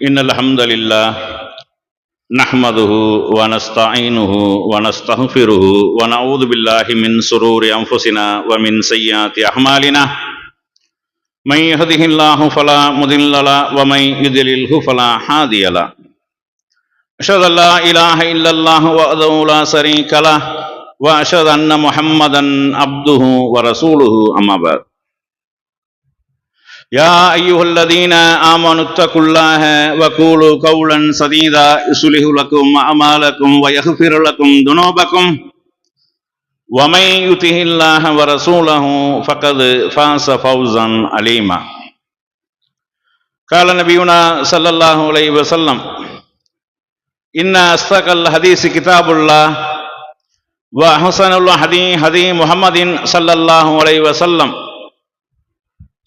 إن الحمد لله نحمده ونستعينه ونستغفره ونعوذ بالله من شرور أنفسنا ومن سيئات أعمالنا من يهده الله فلا مضل له ومن يضلل فلا هادي له أشهد أن لا إله إلا الله وحده لا شريك له وأشهد أن محمدا عبده ورسوله أما بعد يا أيها الذين آمنوا اتقوا الله وقولوا قولا سديدا يصلح لكم أعمالكم ويغفر لكم ذنوبكم ومن يطع الله ورسوله فقد فاز فوزا عظيما قال نبينا صلى الله عليه وسلم إن أصدق الحديث كتاب الله وأحسن الهدي هدي محمد صلى الله عليه وسلم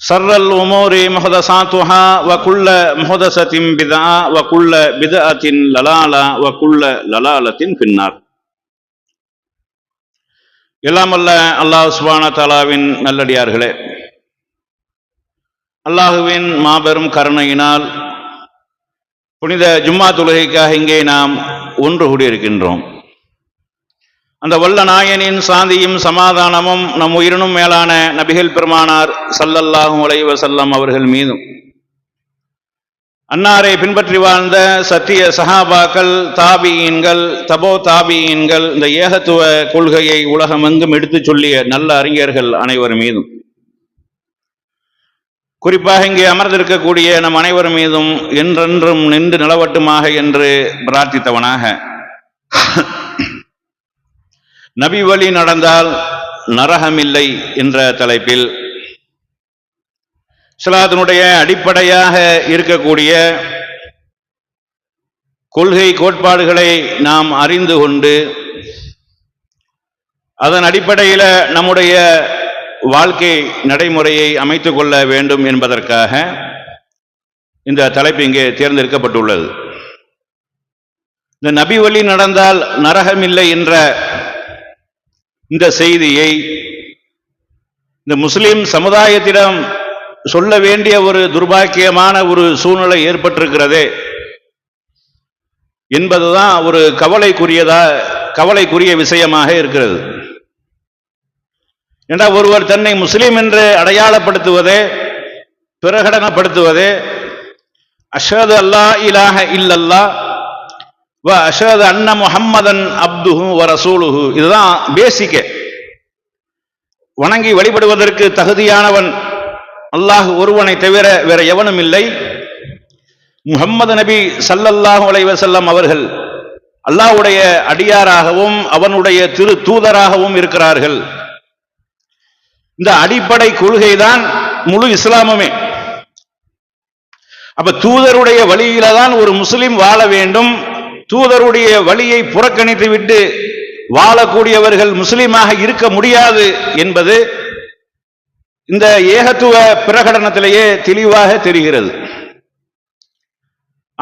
شر الأمور محدثاتها وكل محدثة بدعة وكل بدعة ضلالة وكل ضلالة في النار. எல்லாம் அல்ல அல்லாஹ் சுப்ஹானஹு வ தஆலாவின் நல்லடியார்களே, அல்லாஹுவின் மாபெரும் கருணையினால் புனித ஜும்மா தொழுகைக்காக இங்கே நாம் ஒன்று கூடியிருக்கின்றோம். அந்த வல்ல நாயனின் சாந்தியும் சமாதானமும் நம் உயிரினும் மேலான நபிகள் பெருமானார் ஸல்லல்லாஹு அலைஹி வஸல்லம் அவர்கள் மீதும், அன்னாரை பின்பற்றி வாழ்ந்த சத்திய சஹாபாக்கள், தாபியீன்கள், தபோ தாபியீன்கள், இந்த ஏகத்துவ கொள்கையை உலகமெங்கும் எடுத்துச் சொல்லிய நல்ல அறிஞர்கள் அனைவர் மீதும், குறிப்பாக இங்கே அமர்ந்திருக்கக்கூடிய நம் அனைவர் மீதும் என்றென்றும் நின்று நிலவட்டுமாக என்று பிரார்த்தித்தவனாக, நபி வழி நடந்தால் நரகமில்லை என்ற தலைப்பில் இஸ்லாத்தினுடைய அடிப்படையாக இருக்கக்கூடிய கொள்கை கோட்பாடுகளை நாம் அறிந்து கொண்டு அதன் அடிப்படையில் நம்முடைய வாழ்க்கை நடைமுறையை அமைத்துக் கொள்ள வேண்டும் என்பதற்காக இந்த தலைப்பு இங்கே தேர்ந்தெடுக்கப்பட்டுள்ளது. இந்த நபி வழி நடந்தால் நரகமில்லை என்ற இந்த செய்தியை இந்த முஸ்லிம் சமுதாயத்திடம் சொல்ல வேண்டிய ஒரு துர்பாக்கியமான ஒரு சூழ்நிலை ஏற்பட்டிருக்கிறதே என்பதுதான் ஒரு கவலைக்குரிய விஷயமாக இருக்கிறது. என்றால் ஒருவர் தன்னை முஸ்லிம் என்று அடையாளப்படுத்துவதே, பிரகடனப்படுத்துவதே அஷ்ஹது அல்லா இலாஹ இல்லல்லாஹ் வ அஷ்ஹது அன்ன முஹம்மதன் அப்துஹு வ ரசூலுஹு, இதுதான் பேசிக்க. வணங்கி வழிபடுவதற்கு தகுதியானவன் அல்லாஹ் ஒருவனை தவிர வேற எவனும் இல்லை. முஹம்மது நபி ஸல்லல்லாஹு அலைஹி வஸல்லம் அவர்கள் அல்லாஹ்வுடைய அடியாராகவும் அவனுடைய திரு தூதராகவும் இருக்கிறார்கள். இந்த அடிப்படை கொள்கைதான் முழு இஸ்லாமுமே. அப்ப தூதருடைய வழியில தான் ஒரு முஸ்லிம் வாழ வேண்டும். தூதருடைய வழியை புறக்கணித்து விட்டு வாழக்கூடியவர்கள் முஸ்லிமாக இருக்க முடியாது என்பது இந்த ஏகத்துவ பிரகடனத்திலேயே தெளிவாக தெரிகிறது.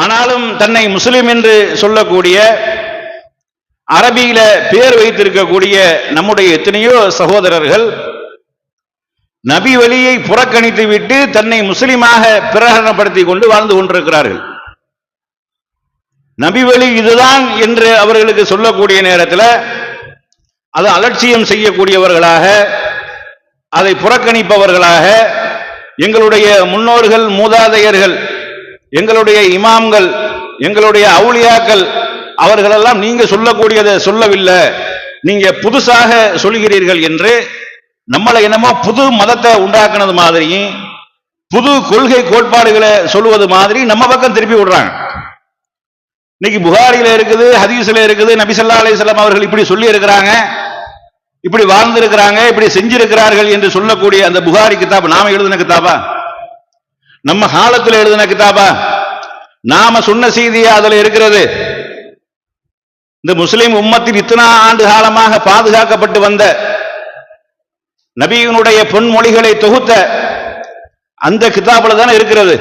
ஆனாலும் தன்னை முஸ்லிம் என்று சொல்லக்கூடிய, அரபியில பேர் வைத்திருக்கக்கூடிய நம்முடைய எத்தனையோ சகோதரர்கள் நபி வழியை புறக்கணித்து விட்டு தன்னை முஸ்லிமாக பிரகடனப்படுத்திக் கொண்டு வாழ்ந்து கொண்டிருக்கிறார்கள். நபி வழி இதுதான் என்று அவர்களுக்கு சொல்லக்கூடிய நேரத்தில் அதை அலட்சியம் செய்யக்கூடியவர்களாக, அதை புறக்கணிப்பவர்களாக, எங்களுடைய முன்னோர்கள், மூதாதையர்கள், எங்களுடைய இமாம்கள், எங்களுடைய அவுலியாக்கள் அவர்களெல்லாம் நீங்க சொல்லக்கூடியதை சொல்லவில்லை, நீங்க புதுசாக சொல்கிறீர்கள் என்று நம்மளை என்னமோ புது மதத்தை உண்டாக்குனது மாதிரியும் புது கொள்கை கோட்பாடுகளை சொல்லுவது மாதிரி நம்ம பக்கம் திருப்பி விடுறாங்க. இன்னைக்கு புகாரில இருக்குது, ஹதீஸ்ல இருக்குது, நபி ஸல்லல்லாஹு அலைஹி வஸல்லம் அவர்கள் இப்படி சொல்லி இருக்கிறாங்க, இப்படி வாழ்ந்திருக்கிறாங்க, இப்படி செஞ்சிருக்கிறார்கள் என்று சொல்லக்கூடிய அந்த புகாரி கிதாப் நாம எழுதின கிதாபா? நம்ம காலத்தில் எழுதின கிதாபா? நாம சொன்ன செய்தியா அதுல இருக்கிறது? இந்த முஸ்லிம் உம்மத்தின் இத்தனை ஆண்டு காலமாக பாதுகாக்கப்பட்டு வந்த நபியினுடைய பொன்மொழிகளை தொகுத்த அந்த கிதாபில் தானே இருக்கிறது.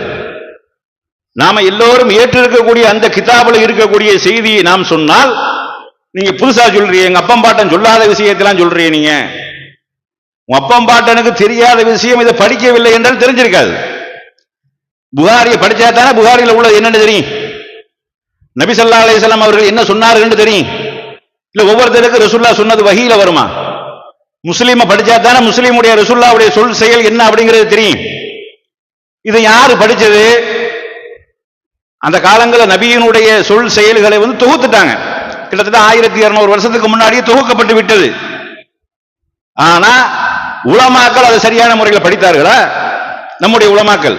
நாம எல்லோரும் ஏற்றிருக்கக்கூடிய அந்த கிதாபில் இருக்கக்கூடிய செய்தியை நாம் சொன்னால், நீங்க புதுசா சொல்றீங்க, எங்க அப்பம் பாட்டன் சொல்லாத விஷயத்தெல்லாம் சொல்றீங்க, நீங்க உங்க அப்பம் பாட்டனுக்கு தெரியாத விஷயம் இதை படிக்கவில்லை என்றால் தெரிஞ்சிருக்காது. புகாரியை படிச்சா தானே புகாரியில் உள்ளது என்னன்னு தெரியும், நபி ஸல்லல்லாஹு அலைஹி வஸல்லம் அவர்கள் என்ன சொன்னார்கள் தெரியும். இல்ல ஒவ்வொருத்தருக்கு ரசூலுல்லாஹ் சொன்னது வஹீல வருமா? முஸ்லீமை படிச்சா தானே முஸ்லீமுடைய ரசூலுல்லாஹ்வுடைய சொல் செயல் என்ன அப்படிங்கிறது தெரியும். இதை யாரு படிச்சது? அந்த காலங்களில் நபியினுடைய சொல் செயல்களை தொகுத்துட்டாங்க. கிட்டத்தட்ட 1200 வருஷத்துக்கு முன்னாடியே தொகுக்கப்பட்டு விட்டது. ஆனா உலமாக்கள் அதை சரியான முறையில் படித்தார்களா? நம்முடைய உலமாக்கள்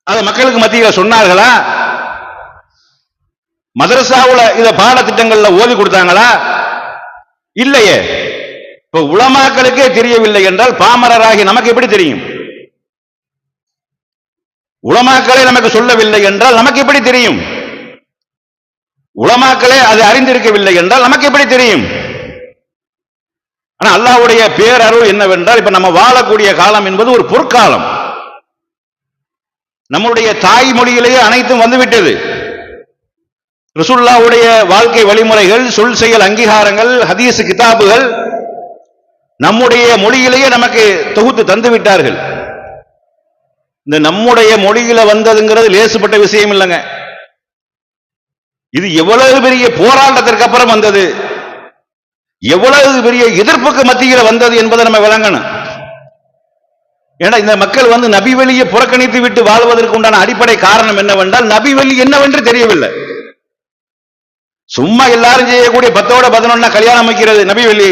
அதை மக்களுக்கு மத்தியில் சொன்னார்களா? மதரசாவுல இத பாடத்திட்டங்கள்ல ஓதி கொடுத்தாங்களா? இல்லையே. இப்ப உலமாக்களுக்கே தெரியவில்லை என்றால் பாமரராகி நமக்கு எப்படி தெரியும்? உலமாக்களே நமக்கு சொல்லவில்லை என்றால் நமக்கு எப்படி தெரியும்? உலமாக்களே அது அறிந்திருக்கவில்லை என்றால் நமக்கு எப்படி தெரியும்? ஆனா அல்லாஹ்வுடைய பேரருள் என்னவென்றால் இப்ப நம்ம வாழக்கூடிய காலம் என்பது ஒரு பொற்காலம். நம்முடைய தாய்மொழியிலேயே அனைத்தும் வந்துவிட்டது. ரசூலுல்லாஹ்வுடைய வாழ்க்கை வழிமுறைகள், சொல் செயல் அங்கீகாரங்கள், ஹதீஸ் கிதாபுகள் நம்முடைய மொழியிலேயே நமக்கு தொகுத்து தந்து விட்டார்கள். இந்த நம்முடைய மொழியில வந்ததுங்கிறது லேசுப்பட்ட விஷயம் இல்லைங்க. இது எவ்வளவு பெரிய போராட்டத்திற்கு அப்புறம் வந்தது, எவ்வளவு பெரிய எதிர்ப்புக்கு மத்தியில் வந்தது என்பதை நம்ம விளங்கணும். ஏன்னா இந்த மக்கள் நபி வழியை புறக்கணித்து விட்டு வாழ்வதற்கு உண்டான அடிப்படை காரணம் என்னவென்றால் நபி வழி என்னவென்று தெரியவில்லை. சும்மா எல்லாரும் செய்யக்கூடிய 10ஓட 11 கல்யாணம் வைக்கிறது நபி வழி,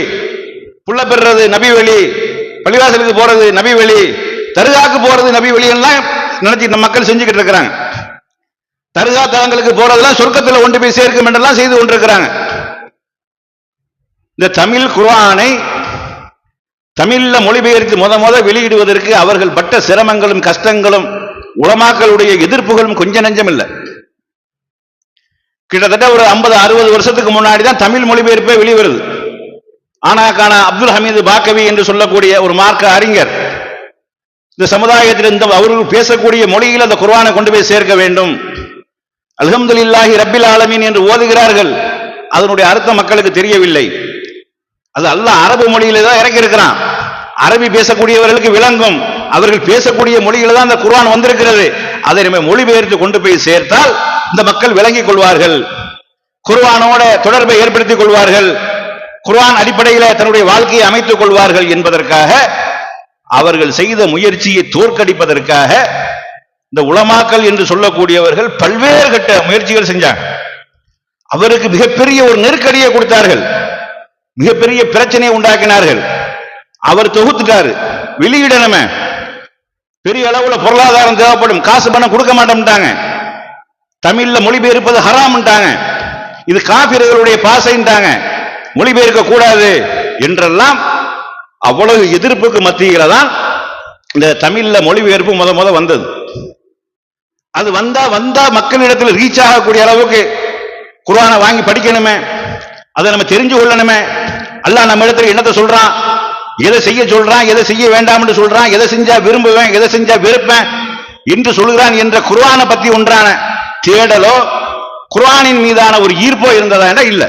புள்ள பெறுறது நபி வழி, பள்ளிவாசலுக்கு போறது நபி வழி, தர்காக்கு போறது நபி வழி எல்லாம் நினைச்சு நம்ம மக்கள் செஞ்சுக்கிட்டு இருக்கிறாங்க. தர்கா தலங்களுக்கு போறதெல்லாம் சொர்க்கத்தில் கொண்டு போய் சேர்க்கும் என்றெல்லாம் செய்து கொண்டிருக்கிறாங்க. இந்த தமிழ் குர்ஆனை தமிழ்ல மொழிபெயர்த்து முத வெளியிடுவதற்கு அவர்கள் பட்ட சிரமங்களும் கஷ்டங்களும் உலமாக்களுடைய எதிர்ப்புகளும் கொஞ்ச நஞ்சம் இல்லை. கிட்டத்தட்ட ஒரு 50-60 வருஷத்துக்கு முன்னாடி தான் தமிழ் மொழிபெயர்ப்பே வெளிவருது. ஆனாக்கான அப்துல் ஹமீது பாக்கவி என்று சொல்லக்கூடிய ஒரு மார்க்க அறிஞர் இந்த சமுதாயத்தில் இந்த அவர்கள் பேசக்கூடிய மொழியில் அந்த குர்ஆனை கொண்டு போய் சேர்க்க வேண்டும், அல்ஹம்துலில்லாஹி ரப்பில் ஆலமீன் என்று ஓதுகிறார்கள். அதனுடைய அர்த்தம் மக்களுக்கு தெரியவில்லை. அது அல்லாஹ் அரபு மொழியில தான் இறக்கி இருக்கிறான். அரபி பேசக்கூடியவர்களுக்கு விளங்கும். அவர்கள் பேசக்கூடிய மொழியில தான் அந்த குர்ஆன் வந்திருக்கிறது. அதை நம்ம மொழிபெயர்த்து கொண்டு போய் சேர்த்தால் இந்த மக்கள் விளங்கிக் கொள்வார்கள், குர்ஆனோட தொடர்பை ஏற்படுத்திக் கொள்வார்கள், குர்ஆன் அடிப்படையில் தன்னுடைய வாழ்க்கையை அமைத்துக் கொள்வார்கள் என்பதற்காக அவர்கள் செய்த முயற்சியை தோற்கடிப்பதற்காக இந்த உலமாக்கள் என்று சொல்லக்கூடியவர்கள் பல்வேறு கட்ட முயற்சிகள் செஞ்சாங்க. அவருக்கு மிகப்பெரிய ஒரு நெருக்கடியை கொடுத்தார்கள், மிகப்பெரிய பிரச்சனையை உண்டாக்கினார்கள். அவர் தொகுத்துட்டாரு, வெளியிடணுமே, பெரிய அளவுல பொருளாதாரம் தேவைப்படும், காசு பணம் கொடுக்க மாட்டோம்ட்டாங்க, தமிழ்ல மொழிபெயர்ப்பது ஹராம்ட்டாங்க, இது காபிர்களுடைய பாசைன்ட்டாங்க, மொழிபெயர்க்க கூடாது என்றெல்லாம் அவ்வளவு எதிர்ப்புக்கு மத்தியில தான் இந்த தமிழ்ல மொழிபெயர்ப்பு முத வந்தது. அது வந்தா மக்களிடத்தில் ரீச் ஆகக்கூடிய அளவுக்கு குர்ஆனை வாங்கி படிக்கணுமே, அதை நம்ம தெரிஞ்சு கொள்ளணுமே. அல்லாஹ் நம்ம இடத்துல என்னத்தை சொல்றான், எதை செய்ய சொல்றான், எதை செய்ய வேண்டாம் என்று சொல்றான், எதை செஞ்சா விரும்புவேன், எதை செஞ்சா வெறுப்பேன் என்று சொல்கிறான் என்ற குர்ஆனை பத்தி ஒன்றான தேடலோ குர்ஆனின் மீதான ஒரு ஈர்ப்போ இருந்ததா என்ற இல்ல.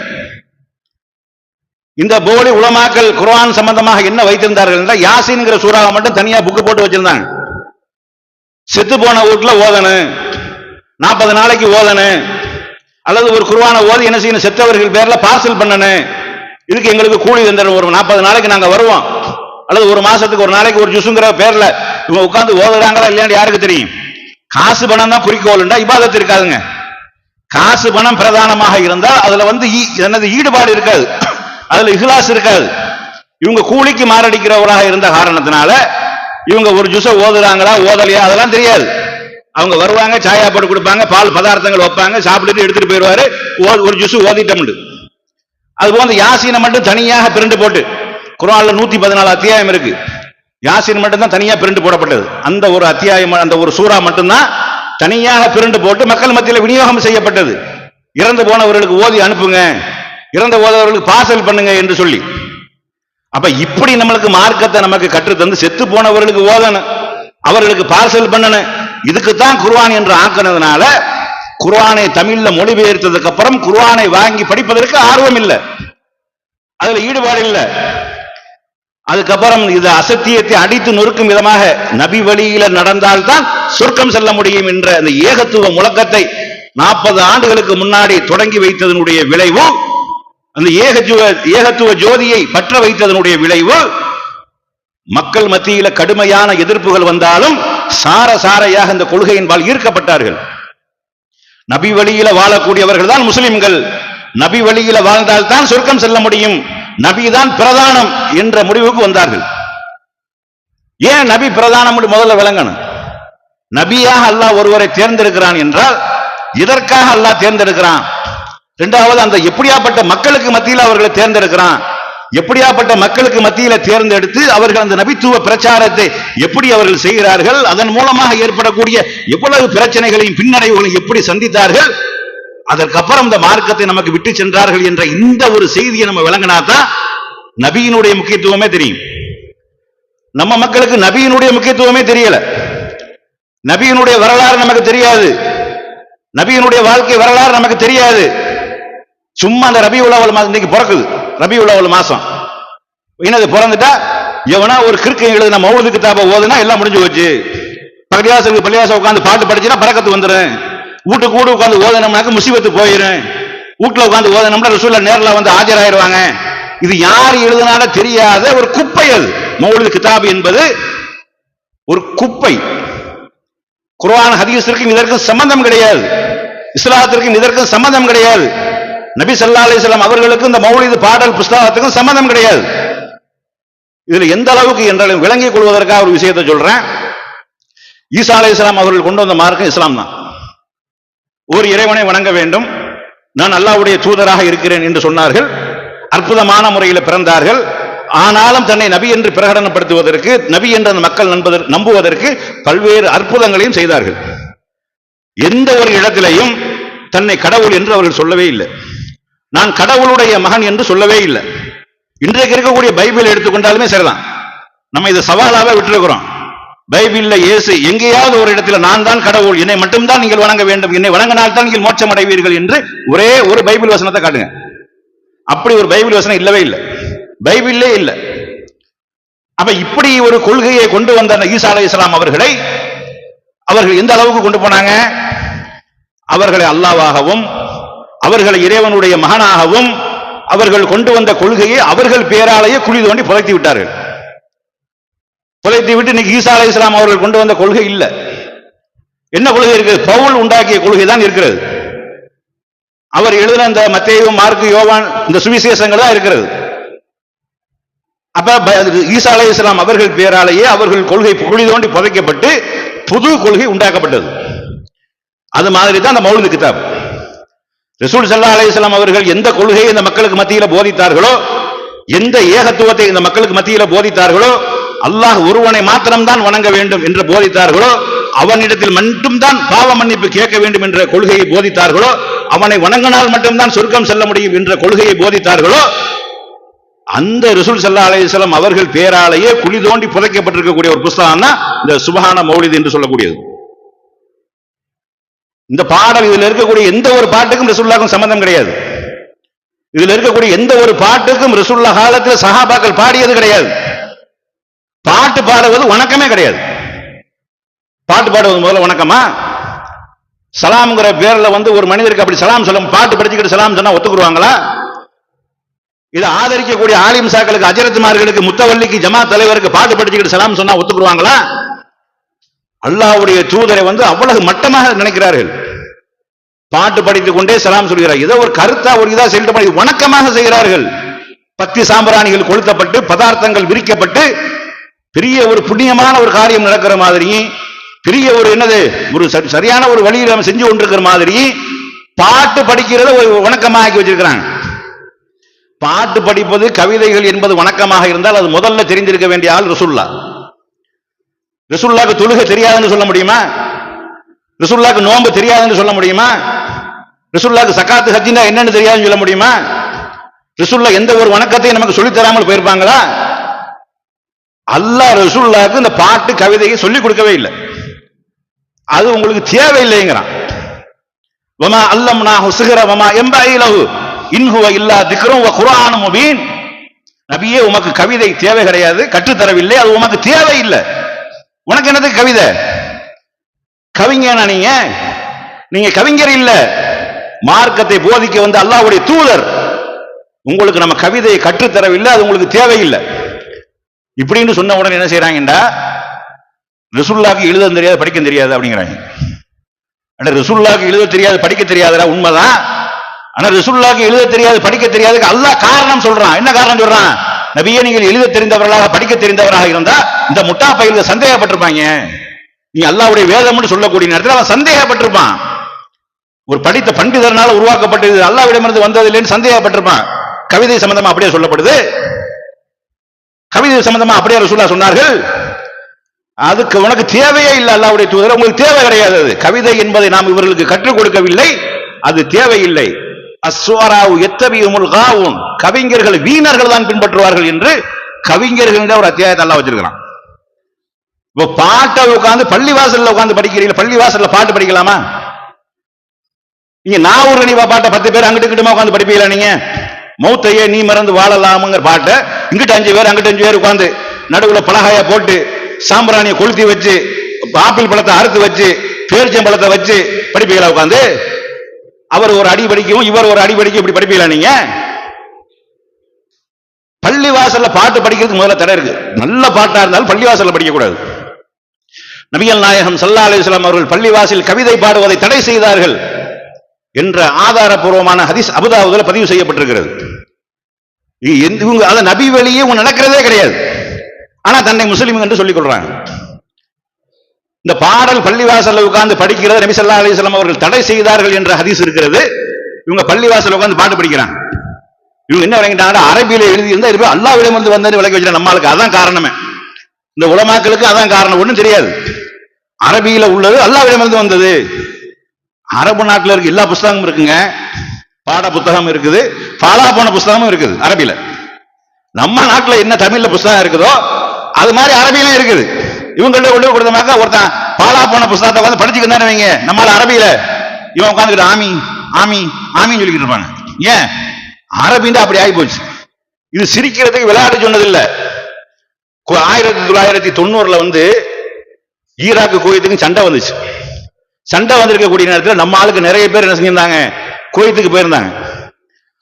இந்த போலி உலமாக்கள் குர்ஆன் சம்பந்தமாக என்ன வைத்திருந்தார்கள் என்றால் யாசீன்ங்கிற சூறாவை மட்டும் தனியா புக்கு போட்டு வச்சிருந்தாங்க. செத்து போன வீட்டுல ஓதணும், 40 நாளைக்கு ஓதணும், அல்லது ஒரு குர்ஆனை ஓதி என்ன செய்யணும், செத்தவர்கள் பேர்ல பார்சல் பண்ணணும், இதுக்கு எங்களுக்கு கூலி தந்துடும், ஒரு 40 நாளைக்கு நாங்க வருவோம், அல்லது ஒரு மாசத்துக்கு ஒரு நாளைக்கு ஒரு ஜுசுங்கிற பேர்ல இவங்க உட்கார்ந்து ஓதுறாங்களா இல்லையான்னு யாருக்கு தெரியும். காசு பணம் தான் குறிக்கோள்ண்டா இபாதத் இருக்காதுங்க. காசு பணம் பிரதானமாக இருந்தால் அதுல ஈடுபாடு இருக்காது, அதுல இஹ்லாஸ் இருக்காது. இவங்க கூலிக்கு மாரடிக்கிறவராக இருந்த காரணத்தினால இவங்க ஒரு ஜுஸை ஓதுறாங்களா ஓதலையா அதெல்லாம் தெரியாது. அவங்க வருவாங்க, சாயா போட்டு கொடுப்பாங்க, பால் பதார்த்தங்கள் வைப்பாங்க, சாப்பிட்டுட்டு எடுத்துட்டு போயிடுவாரு, ஒரு ஜுஸ் ஓதிட்டம். அதுபோல அந்த யாசீனை மட்டும் தனியாக பிரிண்டு போட்டு, குர்ஆன்ல 114 அத்தியாயம் இருக்கு, யாசீன் மட்டும் தான் தனியா பிரிண்டு போடப்பட்டது. அந்த ஒரு அத்தியாயம், அந்த ஒரு சூறா மட்டும்தான் தனியாக பிரிண்டு போட்டு மக்கள் மத்தியில் விநியோகம் செய்யப்பட்டது. இறந்து போனவர்களுக்கு ஓதி அனுப்புங்க, இறந்து போனவர்களுக்கு பார்சல் பண்ணுங்க என்று சொல்லி. அப்ப இப்படி நம்மளுக்கு மார்க்கத்தை நமக்கு கற்றுத்தந்து செத்து போனவர்களுக்கு ஓதணும், அவர்களுக்கு பார்சல் பண்ணணும், இதுக்குத்தான் குர்ஆன் என்று ஆக்கினதுனால குர்ஆனை தமிழ்ல மொழிபெயர்த்ததுக்கு அப்புறம் குர்ஆனை வாங்கி படிப்பதற்கு ஆர்வம் இல்லை, அதுல ஈடுபாடு இல்லை. அதுக்கப்புறம் இது அசத்தியத்தை அடித்து நொறுக்கும் விதமாக நபி வழியில நடந்தால்தான் சொர்க்கம் செல்ல முடியும் என்ற அந்த ஏகத்துவ முழக்கத்தை 40 ஆண்டுகளுக்கு முன்னாடி தொடங்கி வைத்ததனுடைய விளைவு, அந்த ஏகத்துவ ஜோதியை பற்ற வைத்ததனுடைய விளைவு, மக்கள் மத்தியில கடுமையான எதிர்ப்புகள் வந்தாலும் சாரையாக இந்த கொள்கையின்பால் ஈர்க்கப்பட்டார்கள். நபி வழியில வாழக்கூடியவர்கள் தான் முஸ்லிம்கள், நபி வழியில வாழ்ந்தால்தான் சொர்க்கம் செல்ல முடியும், நபிதான் பிரதானம் என்ற முடிவுக்கு வந்தார்கள். ஏன் நபி பிரதானம் முதல்ல விளங்கணும்? நபியாக அல்லாஹ் ஒருவரை தேர்ந்தெடுக்கிறான் என்றால் இதற்காக அல்லாஹ் தேர்ந்தெடுக்கிறான். இரண்டாவது, அந்த எப்படியாப்பட்ட மக்களுக்கு மத்தியில் அவர்களை தேர்ந்தெடுக்கிறான், எப்படியாப்பட்ட மக்களுக்கு மத்தியில தேர்ந்தெடுத்து அவர்கள் அந்த நபித்துவ பிரச்சாரத்தை எப்படி அவர்கள் செய்கிறார்கள், அதன் மூலமாக ஏற்படக்கூடிய எவ்வளவு பிரச்சனைகளையும் பின்னடைவுகளையும் எப்படி சந்தித்தார்கள், அதற்கப்புறம் இந்த மார்க்கத்தை நமக்கு விட்டு சென்றார்கள் என்ற இந்த ஒரு செய்தியை நம்ம விளங்கினாதான் நபியினுடைய முக்கியத்துவமே தெரியும். நம்ம மக்களுக்கு நபியினுடைய முக்கியத்துவமே தெரியல, நபியினுடைய வரலாறு நமக்கு தெரியாது, நபியினுடைய வாழ்க்கை வரலாறு நமக்கு தெரியாது. சும்மா அந்த ரபியுல் அவ்வல் மாசம் இன்னைக்கு பிறக்குது, ரபியுல் அவ்வல் மாசம் என்னது பிறந்துட்டா எவனா ஒரு கிறுக்கு எழுதுன மௌலிது கிதாபை ஓதுனா எல்லாம் முடிஞ்சு போச்சு. பள்ளிவாசலுக்கு உட்காந்து பாட்டு படிச்சுன்னா பறக்கத்து வந்துடும். வீட்டுக்கு கூட உட்காந்து ஓதனம்னாக்க முசீபத்து போயிடும். வீட்டுல உட்காந்து ஓதனம்னா ரசூலுல்லாஹ் நேரில் வந்து ஆஜராயிருவாங்க. இது யார் எழுதினாலும் தெரியாத ஒரு குப்பை. அது மௌலிது கிதாப் என்பது ஒரு குப்பை. குர்ஆன் ஹதீஸிற்கும் இதற்கும் சம்பந்தம் கிடையாது, இஸ்லாத்திற்கும் இதற்கும் சம்பந்தம் கிடையாது, நபி ஸல்லல்லாஹு அலைஹி வஸல்லம் அவர்களுக்கு இந்த மௌலிது பாடல் புஸ்தகத்துக்கும் சம்பந்தம் கிடையாது. இதுல எந்த அளவுக்கு என்றாலும் விளங்கிக் கொள்வதற்காக ஒரு விஷயத்தை சொல்றேன். ஈசா அலைஹிஸ்ஸலாம் அவர்கள் கொண்டு வந்த மார்க்கம் இஸ்லாம் தான். ஒரு இறைவனை வணங்க வேண்டும், நான் அல்லாஹ்வுடைய தூதராக இருக்கிறேன் என்று சொன்னார்கள். அற்புதமான முறையில் பிறந்தார்கள். ஆனாலும் தன்னை நபி என்று பிரகடனப்படுத்துவதற்கு, நபி என்ற மக்கள் நம்புவதற்கு பல்வேறு அற்புதங்களையும் செய்தார்கள். எந்த ஒரு இடத்திலையும் தன்னை கடவுள் என்று அவர்கள் சொல்லவே இல்லை, நான் கடவுளுடைய மகன் என்று சொல்லவே இல்லை. இன்றைக்கு இருக்கக்கூடிய பைபிள் எடுத்துக்கொண்டாலுமே சரிதான், நம்ம இதை சவாலாக விட்டுருக்கிறோம். பைபிள்ல இயேசு எங்கேயாவது ஒரு இடத்துல நான் தான் கடவுள், என்னை மட்டும்தான் நீங்கள் வணங்க வேண்டும், என்னை வணங்கினால்தான் நீங்கள் மோட்சம் அடைவீர்கள் என்று ஒரே ஒரு பைபிள் வசனத்தை காட்டுங்க. அப்படி ஒரு பைபிள் வசனம் இல்லவே இல்லை, பைபிளே இல்லை. அப்ப இப்படி ஒரு கொள்கையை கொண்டு வந்த ஈசா அலைஹிஸ்ஸலாம் அவர்களை அவர்கள் எந்த அளவுக்கு கொண்டு போனாங்க? அவர்களை அல்லாஹ்வாகவும் அவர்களை இறைவனுடைய மகனாகவும் அவர்கள் கொண்டு வந்த கொள்கையை அவர்கள் பேராலேயே குழி தோண்டி புதைத்து விட்டார்கள். புதைத்து விட்டு இன்னைக்கு ஈசா அலைஹிஸ்ஸலாம் அவர்கள் கொண்டு வந்த கொள்கை இல்ல. என்ன கொள்கை இருக்கு? பவுல் உண்டாக்கிய கொள்கை தான் இருக்கிறது. அவர் எழுதின இந்த மத்தேயு, மார்க்கு, யோவான் இந்த சுவிசேஷங்கள் தான் இருக்கிறது. அப்ப ஈசா அலைஹிஸ்ஸலாம் அவர்கள் பேராலேயே அவர்கள் கொள்கை குழி தோண்டி புதைக்கப்பட்டு புது கொள்கை உண்டாக்கப்பட்டது. அது மாதிரி தான் அந்த மௌலிது கிதாப். ரசூல் ஸல்லல்லாஹு அலைஹி வஸல்லம் அவர்கள் எந்த கொள்கையை இந்த மக்களுக்கு மத்தியில போதித்தார்களோ, எந்த ஏகத்துவத்தை இந்த மக்களுக்கு மத்தியில போதித்தார்களோ, அல்லாஹ் ஒருவனை மாத்திரம்தான் வணங்க வேண்டும் என்று போதித்தார்களோ, அவனிடத்தில் மட்டும்தான் பாவ மன்னிப்பு கேட்க வேண்டும் என்ற கொள்கையை போதித்தார்களோ, அவனை வணங்கினால் மட்டும்தான் சொர்க்கம் செல்ல முடியும் என்ற கொள்கையை போதித்தார்களோ, அந்த ரசூல் ஸல்லல்லாஹு அலைஹி வஸல்லம் அவர்கள் பேராலேயே குழி தோண்டி புதைக்கப்பட்டிருக்கக்கூடிய ஒரு புத்தகம் தான் இந்த சுப்ஹான மௌலித் என்று சொல்லக்கூடியது. இந்த பாடல், இதில் இருக்கக்கூடிய எந்த ஒரு பாட்டுக்கும் ரசூலுல்லாஹ்வுக்கும் சம்பந்தம் கிடையாது. இதில் இருக்கக்கூடிய எந்த ஒரு பாட்டுக்கும் ரசூலுல்லாஹ் காலத்தில் சஹாபாக்கள் பாடியது கிடையாது. பாட்டு பாடுவது வணக்கமே கிடையாது. பாட்டு பாடுவது முதல்ல வணக்கமா? சலாம்ங்கிற பேர்ல வந்து ஒரு மனிதருக்கு அப்படி சலாம் சொல்ல, பாட்டு படிச்சுக்கிட்டு சலாம் சொன்னா ஒத்துக்குருவாங்களா? இதை ஆதரிக்கக்கூடிய ஆலிம் சாக்களுக்கு, அஜரத்துமார்களுக்கு, முத்தவல்லிக்கு, ஜமாத் தலைவருக்கு பாட்டு படிச்சுக்கிட்டு சலாம் சொன்னா ஒத்துக்குருவாங்களா? அல்லாஹ்வுடைய தூதரை வந்து அவ்வளவு மட்டமாக நினைக்கிறார்கள். பாட்டு படித்துக் கொண்டே சலாம் சொல்கிறார். ஏதோ ஒரு கருத்தா ஒரு இதா செல்ல வணக்கமாக செய்கிறார்கள். பத்தி சாம்பிராணிகள் கொளுத்தப்பட்டு பதார்த்தங்கள் விரிக்கப்பட்டு பெரிய ஒரு புண்ணியமான ஒரு காரியம் நடக்கிற மாதிரி, பெரிய ஒரு என்னது ஒரு சரியான ஒரு வழியில் நம்ம செஞ்சு கொண்டிருக்கிற மாதிரி பாட்டு படிக்கிறத ஒரு வணக்கமாக ஆக்கி வச்சிருக்கிறாங்க. பாட்டு படிப்பது, கவிதைகள் என்பது வணக்கமாக இருந்தால் அது முதல்ல தெரிந்திருக்க வேண்டிய ஆள் ரசூலுல்லாஹ். ரசூலுல்லாஹ்க்கு தொழுகை தெரியாதுன்னு சொல்ல முடியுமா? ரசூலுல்லாஹ்க்கு நோன்பு தெரியாதுன்னு சொல்ல முடியுமா? ரசூலுல்லாஹ்க்கு ஸகாத் ஹஜ்ஜினா என்னன்னு தெரியாதுன்னு சொல்ல முடியுமா? ரசூலுல்லாஹ் எந்த ஒரு வணக்கத்தையும் நமக்கு சொல்லித் தராமல் போயிருப்பாங்களா? அல்லாஹ் ரசூலுல்லாஹ்க்கு இந்த பாட்டு கவிதையை சொல்லிக் கொடுக்கவே இல்லை. அது உங்களுக்கு தேவையில்லைங்கிறான். வமா அல்லம்னாஹு ஸிஹ்ர வமா யம்பஇ லஹு இன் ஹுவ இல்லா திக்ரும் வ குர்ஆனும் முபீன். நபியே உமக்கு கவிதை தேவை கிடையாது, கற்றுத்தரவில்லை, அது உமக்கு தேவை இல்லை. உனக்கு என்னது கவிதை? கவிஞனா நீங்க கவிஞர் இல்ல, மார்க்கத்தை போதிக்க வந்து அல்லாஹ்வுடைய தூதர். உங்களுக்கு நம்ம கவிதையை கற்றுத்தரவில்லை, அது உங்களுக்கு தேவையில்லை இப்படின்னு சொன்ன உடனே என்ன செய்யறாங்கடா, ரசூலுல்லாஹ்க்கு எழுத தெரியாது படிக்க தெரியாது அப்படிங்கிறாங்க. ஆனா ரசூலுல்லாஹ்க்கு எழுத தெரியாது படிக்க தெரியாதுடா, உண்மைதான். ஆனா ரசூலுல்லாஹ்க்கு எழுத தெரியாது படிக்க தெரியாதுக்கு அல்லாஹ் காரணம் சொல்றான். என்ன காரணம் சொல்றான்? நபியே நீங்கள் எழுத தெரிந்தவர்களாக படிக்க தெரிந்தவராக இருந்தா இந்த முட்டா பையல்கள் சந்தேகப்பட்டிருப்பாங்க. நீ அல்லாஹ்வுடைய வேதம்னு சொல்லக்கூடிய நேரத்தில் அவன் சந்தேகப்பட்டிருப்பான். ஒரு படித்த பண்டிதர்னால உருவாக்கப்பட்டது அல்லாஹ்விடமிருந்து வந்ததில்லைன்னு சந்தேகப்பட்டிருப்பான். கவிதை சம்பந்தமா அப்படியே சொல்லப்படுது. கவிதை சம்பந்தமா அப்படியே ரசூலுல்லாஹ் சொன்னார்கள். அதுக்கு உனக்கு தேவையே இல்லை அல்லாஹ்வுடைய தூதர், உங்களுக்கு தேவை கிடையாது. அது கவிதை என்பதை நாம் இவர்களுக்கு கற்றுக் கொடுக்கவில்லை, அது தேவையில்லை. அஸ்ஸுஅராஉ யத்தபிஉல் காவூன், கவிஞர்கள் வீணர்கள் தான் பின்பற்றுவார்கள் என்று கவிஞர்கள் என்ற ஒரு அத்தியாயத்தை அல்லாஹ் வச்சிருக்கிறான். இப்போ பாட்டை உட்கார்ந்து பள்ளிவாசல்ல உட்கார்ந்து படிக்கிறீங்க, பள்ளிவாசல்ல பாட்டு படிக்கலாமா? நீங்க நாவூர் கனிவா பாட்டை 10 பேர் அங்கிட்டு கிட்டமா உட்கார்ந்து படிப்பீங்களா? நீங்க மௌத்தையே நீ மறந்து வாழலாமுங்கிற பாட்டை இங்கிட்டு 5 பேர் அங்கிட்டு 5 பேர் உட்கார்ந்து நடுவுல பலகாய போட்டு சாம்பிராணியை கொளுத்தி வச்சு ஆப்பிள் பழத்தை அறுத்து வச்சு பேரிச்சம் பழத்தை வச்சு படிப்பீங்களா உட்கார்ந்து? அவர் ஒரு அடி படிக்கும், இவர் ஒரு அடி படிக்கும், இப்படி படிப்பீங்களா நீங்க? பள்ளிவாசல்ல பாட்டு படிக்கிறதுக்கு முதல்ல தடை இருக்கு. நல்ல பாட்டா இருந்தாலும் பள்ளிவாசல்ல படிக்க கூடாது. நபிகள் நாயகம் ஸல்லல்லாஹு அலைஹி வஸல்லம் அவர்கள் பள்ளிவாசலில் கவிதை பாடுவதை தடை செய்தார்கள் என்ற ஆதாரபூர்வமான ஹதீஸ் அபூதாவுதுல பதிவு செய்யப்பட்டிருக்கிறது. இவங்க அத நபி வழியே நடக்கிறதே கிடையாது. ஆனா தன்னை முஸ்லிம் என்று சொல்லிக் கொள்றாங்க. இந்த பாடல் பள்ளிவாசல்ல உட்கார்ந்து படிக்கிறது நபி ஸல்லல்லாஹு அலைஹி வஸல்லம் அவர்கள் தடை செய்தார்கள் என்ற ஹதீஸ் இருக்கிறது. இவங்க பள்ளிவாசல்ல உட்கார்ந்து பாட்டு படிக்கிறாங்க. இவங்க என்ன விளங்கிட்டாங்க? அரபியில எழுதி இருந்தா இது அல்லாஹ்விடமிருந்து வந்தது விளக்கி வச்சுட்டாங்க. நம்மளுக்கு அதான் காரணமே, இந்த உலமாக்களுக்கு அதான் காரணம். ஒண்ணும் தெரியாது. அரபியில உள்ளது அல்லாஹ்விடமிருந்து வந்தது. அரபு நாட்டில் இருக்க எல்லா புத்தகமும் இருக்குங்க, பாட புத்தகம் இருக்குது, பாலா போன புத்தகமும் இருக்குது அரபியில. நம்ம நாட்டில் என்ன தமிழ்ல புத்தகம் இருக்குதோ அது மாதிரி அரபியிலும் இருக்குது. இவங்கள்ட்ட கொண்டு கொடுத்தமாக்கா ஒருத்தன் பாலா போன புத்தகத்தை உட்காந்து படிச்சுக்கிட்டு தானே வைங்க, நம்மளால அரபியில இவன் உட்காந்துக்கிட்டு ஆமி ஆமி ஆமின்னு சொல்லிக்கிட்டு இருப்பாங்க. ஏன் அரபின்னா அப்படி ஆகி போச்சு. இது சிரிக்கிறதுக்கு விளையாட்டு சொன்னதில்லை. 1990 வந்து ஈராக்கு குவைத்துக்கு சண்டை வந்துச்சு. சண்டை வந்திருக்கக்கூடிய நேரத்தில் நம்ம ஆளுக்கு நிறைய பேர் என்ன செஞ்சிருந்தாங்க, குவைத்துக்கு போயிருந்தாங்க.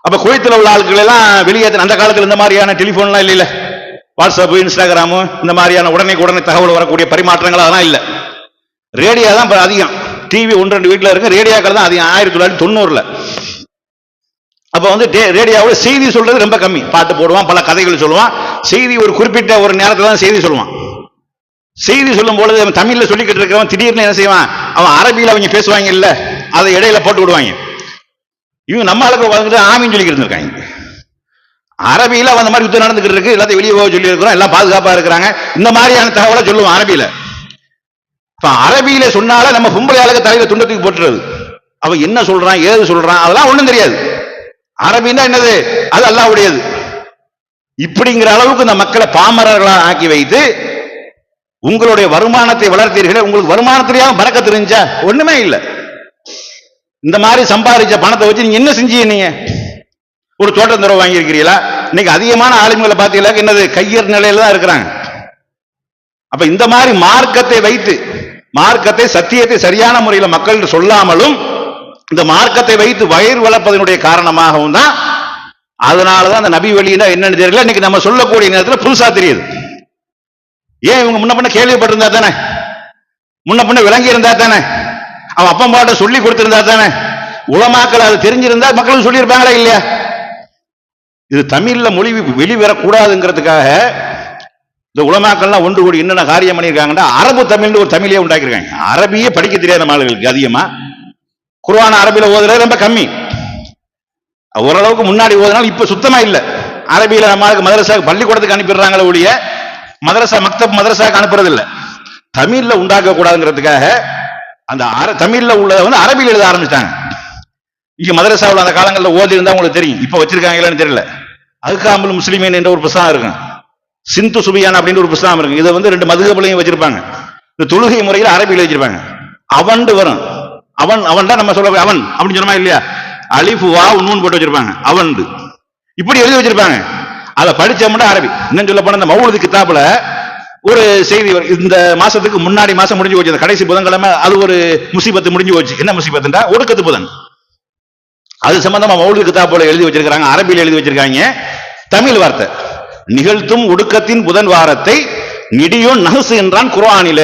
அப்ப குவைத்தில் உள்ள ஆட்கள் எல்லாம் வெளியேற்ற, அந்த காலத்தில் இந்த மாதிரியான டெலிபோன்லாம் இல்ல, வாட்ஸ்அப் இன்ஸ்டாகிராமு இந்த மாதிரியான உடனே தகவல் வரக்கூடிய பரிமாற்றங்கள் அதெல்லாம் இல்லை. ரேடியோ தான் அதிகம். டிவி 1-2 வீட்டில் இருக்கு, ரேடியோக்கள் தான் அதிகம். 1990 அப்ப வந்து ரேடியோவில் செய்தி சொல்றது ரொம்ப கம்மி. பாட்டு போடுவான், பல கதைகள் சொல்லுவான், செய்தி ஒரு குறிப்பிட்ட ஒரு நேரத்தில் தான் செய்தி சொல்லுவான். செய்தி சொல்லும் பொழுது அவன் தமிழ்ல சொல்லிக்கிட்டு இருக்கிறவன் திடீர்னு என்ன செய்வான், அவன் அரபியில அவங்க பேசுவாங்க இல்ல, அதை இடையில போட்டு விடுவாங்க. இவங்க நம்ம ஆளுக்கு உட்காந்துட்டு ஆமின்னு சொல்லிக்கிட்டு இருக்காங்க. அரபியில அந்த மாதிரி யுத்தம் நடந்துகிட்டு இருக்கு, எல்லாத்தையும் வெளியே போக சொல்லி இருக்கிறோம், எல்லாம் பாதுகாப்பா இருக்கிறாங்க, இந்த மாதிரியான தகவலை சொல்லுவான் அரபியில. அரபியில சொன்னால நம்ம பொம்பளை ஆளுக்கு தலையில துண்டத்துக்கு போட்டுறது. அவன் என்ன சொல்றான், ஏது சொல்றான், அதெல்லாம் ஒண்ணும் தெரியாது. அரபின்னா என்னது, அது அல்லாஹ்வுடையது. இப்படிங்கிற அளவுக்கு இந்த மக்களை பாமரர்களா ஆக்கி வைத்து உங்களுடைய வருமானத்தை வளர்த்தீர்களே, உங்களுக்கு வருமானத்திலேயே பறக்கத்து இருந்துச்சா? ஒண்ணுமே இல்லை. இந்த மாதிரி சம்பாதிச்ச பணத்தை வச்சு நீங்க என்ன செஞ்சீங்க? நீங்க ஒரு தோட்டம் துறவு வாங்கி இருக்கிறீங்களா? இன்னைக்கு அதிகமான ஆளுங்களை பார்த்தீங்களா என்னது, கையர் நிலையில தான் இருக்கிறாங்க. அப்ப இந்த மாதிரி மார்க்கத்தை வைத்து, மார்க்கத்தை சத்தியத்தை சரியான முறையில் மக்கள் சொல்லாமலும் இந்த மார்க்கத்தை வைத்து வயிறு வளர்ப்பதனுடைய காரணமாகவும் தான், அதனாலதான் அந்த நபி வழினா என்னன்னு தெரியல, இன்னைக்கு நம்ம சொல்லக்கூடிய நேரத்தில் புதுசா தெரியுது. ஏன் இவங்க முன்ன பண்ண கேள்விப்பட்டிருந்தா தானே, முன்ன பண்ண விளங்கி இருந்தா தானே, அவன் அப்பா பாட்ட சொல்லி கொடுத்திருந்தா தானே, உலமாக்கள் அது தெரிஞ்சிருந்தா மக்களும் சொல்லியிருப்பாங்களா இல்லையா? இது தமிழ்ல மொழி வெளிவரக்கூடாதுங்கிறதுக்காக இந்த உலமாக்கள்லாம் ஒன்று கூடி என்னென்ன காரியம் பண்ணியிருக்காங்கன்னா, அரபு தமிழ்னு ஒரு தமிழையே உண்டாக்கிருக்காங்க. அரபியே படிக்க தெரியாத ஆளுகளுக்கு அதிகமா குர்ஆன் அரபியில ஓதுறது ரொம்ப கம்மி. ஓரளவுக்கு முன்னாடி ஓதுனாலும் இப்ப சுத்தமா இல்லை. அரபியில நம்மளுக்கு மதரசா பள்ளிக்கூடத்துக்கு அனுப்பிடுறாங்களே ஒழிய மதரசா மக்தப் மதரசாக்கு அனுப்புறது இல்லை. தமிழ்ல உண்டாக்க கூடாதுங்கிறதுக்காக அந்த தமிழ்ல உள்ளதை வந்து அரபியில் எழுத ஆரம்பிச்சிட்டாங்க. இங்க மதரசாவில் அந்த காலங்களில் ஓதி இருந்தா உங்களுக்கு தெரியும், இப்ப வச்சிருக்காங்களான்னு தெரியல. அல்காமுல் முஸ்லிமீன் என்ற ஒரு புத்தகம் இருக்கும், சிந்து சுபியான் அப்படின்னு ஒரு புத்தகம் இருக்கு. இதை வந்து 2 மதுகபுலையும் வச்சிருப்பாங்க. இந்த தொழுகை முறையில் அரபியில் வச்சிருப்பாங்க. அவன் வரும், அவன் அவன் தான் நம்ம சொல்ல அவன் அப்படின்னு சொன்னா இல்லையா, அலிஃபு வா நூன் போட்டு வச்சிருப்பாங்க. அவன் இப்படி எழுதி வச்சிருப்பாங்க. அதை படிச்சோம்னா அரபி. இன்னும் சொல்ல போன இந்த மௌலூது கிதாபுல ஒரு செய்தி, இந்த மாசத்துக்கு முன்னாடி மாசம் முடிஞ்சு போச்சு, கடைசி புதன்கிழமை அது ஒரு முசீபத்து முடிஞ்சு போச்சு. என்ன முசீபத்துண்டா ஒடுக்கத்து புதன். அது சம்பந்தமா மௌலூது கிதாபுல எழுதி வச்சிருக்காங்க, அரபியில் எழுதி வச்சிருக்காங்க. தமிழ் வார்த்தை, நிகழ்த்தும் ஒடுக்கத்தின் புதன் வாரத்தை நிடியோன் நஹ்ஸ் என்றான் குர்ஆனில.